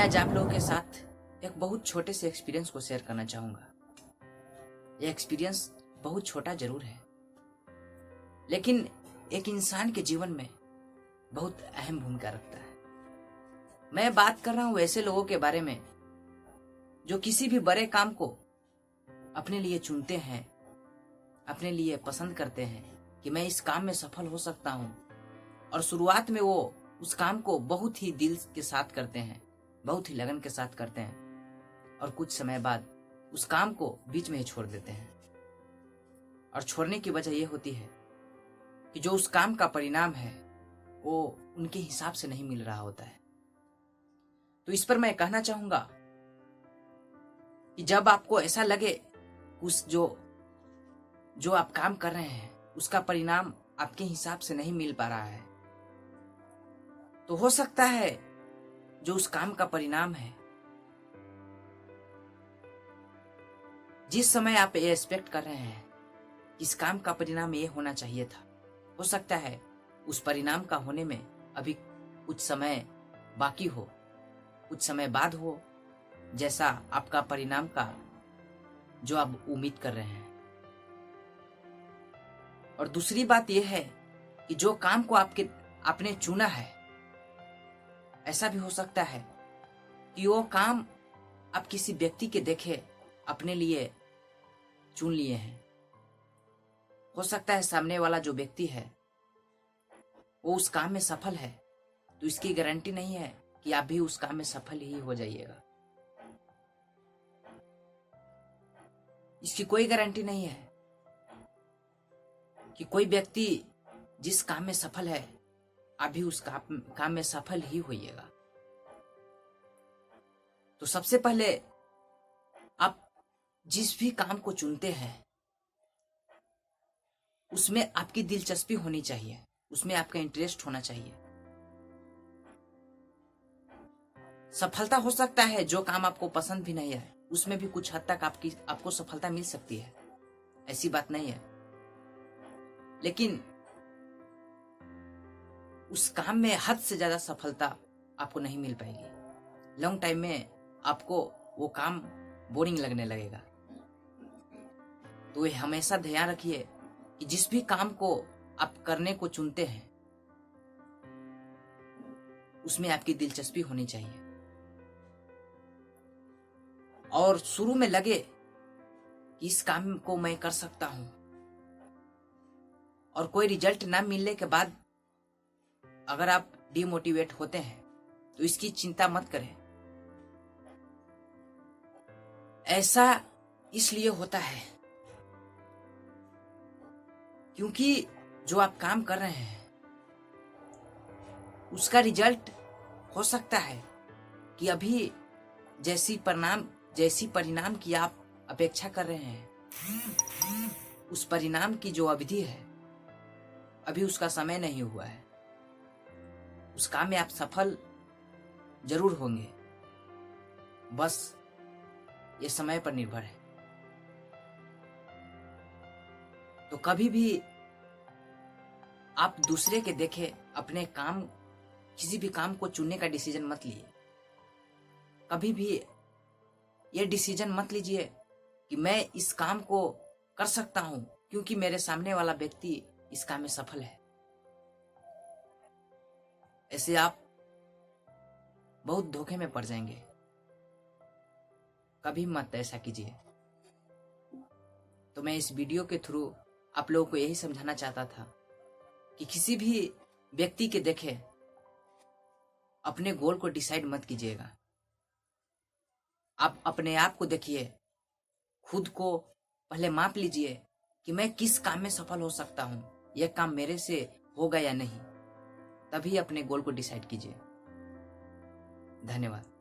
आज आप लोगों के साथ एक बहुत छोटे से एक्सपीरियंस को शेयर करना चाहूंगा। यह एक्सपीरियंस बहुत छोटा जरूर है, लेकिन एक इंसान के जीवन में बहुत अहम भूमिका रखता है। मैं बात कर रहा हूं ऐसे लोगों के बारे में जो किसी भी बड़े काम को अपने लिए चुनते हैं, अपने लिए पसंद करते हैं कि मैं इस काम में सफल हो सकता हूं, और शुरुआत में वो उस काम को बहुत ही दिल के साथ करते हैं, बहुत ही लगन के साथ करते हैं, और कुछ समय बाद उस काम को बीच में ही छोड़ देते हैं। और छोड़ने की वजह यह होती है कि जो उस काम का परिणाम है वो उनके हिसाब से नहीं मिल रहा होता है। तो इस पर मैं कहना चाहूंगा कि जब आपको ऐसा लगे उस जो आप काम कर रहे हैं उसका परिणाम आपके हिसाब से नहीं मिल पा रहा है, तो हो सकता है जो उस काम का परिणाम है, जिस समय आप ये एक्सपेक्ट कर रहे हैं कि इस काम का परिणाम ये होना चाहिए था, हो सकता है उस परिणाम का होने में अभी कुछ समय बाकी हो, कुछ समय बाद हो, जैसा आपका परिणाम का जो आप उम्मीद कर रहे हैं। और दूसरी बात यह है कि जो काम को आपने चुना है, ऐसा भी हो सकता है कि वो काम आप किसी व्यक्ति के देखे अपने लिए चुन लिए हैं। हो सकता है सामने वाला जो व्यक्ति है वो उस काम में सफल है, तो इसकी गारंटी नहीं है कि आप भी उस काम में सफल ही हो जाइएगा। इसकी कोई गारंटी नहीं है कि कोई व्यक्ति जिस काम में सफल है आप भी उस काम में सफल ही होइएगा। तो सबसे पहले आप जिस भी काम को चुनते हैं उसमें आपकी दिलचस्पी होनी चाहिए, उसमें आपका इंटरेस्ट होना चाहिए। सफलता हो सकता है जो काम आपको पसंद भी नहीं है उसमें भी कुछ हद तक आपको सफलता मिल सकती है, ऐसी बात नहीं है, लेकिन उस काम में हद से ज्यादा सफलता आपको नहीं मिल पाएगी। लॉन्ग टाइम में आपको वो काम बोरिंग लगने लगेगा। तो ये हमेशा ध्यान रखिए कि जिस भी काम को आप करने को चुनते हैं उसमें आपकी दिलचस्पी होनी चाहिए, और शुरू में लगे कि इस काम को मैं कर सकता हूं, और कोई रिजल्ट ना मिलने के बाद अगर आप डिमोटिवेट होते हैं तो इसकी चिंता मत करें। ऐसा इसलिए होता है क्योंकि जो आप काम कर रहे हैं उसका रिजल्ट हो सकता है कि अभी जैसी परिणाम की आप अपेक्षा कर रहे हैं, उस परिणाम की जो अवधि है अभी उसका समय नहीं हुआ है। उस काम में आप सफल जरूर होंगे, बस ये समय पर निर्भर है। तो कभी भी आप दूसरे के देखे अपने किसी भी काम को चुनने का डिसीजन मत लीजिए। कभी भी ये डिसीजन मत लीजिए कि मैं इस काम को कर सकता हूं क्योंकि मेरे सामने वाला व्यक्ति इस काम में सफल है। ऐसे आप बहुत धोखे में पड़ जाएंगे। कभी मत ऐसा कीजिए। तो मैं इस वीडियो के थ्रू आप लोगों को यही समझाना चाहता था कि किसी भी व्यक्ति के देखे अपने गोल को डिसाइड मत कीजिएगा। आप अपने आप को देखिए, खुद को पहले माप लीजिए कि मैं किस काम में सफल हो सकता हूं, यह काम मेरे से होगा या नहीं, तभी अपने गोल को डिसाइड कीजिए। धन्यवाद।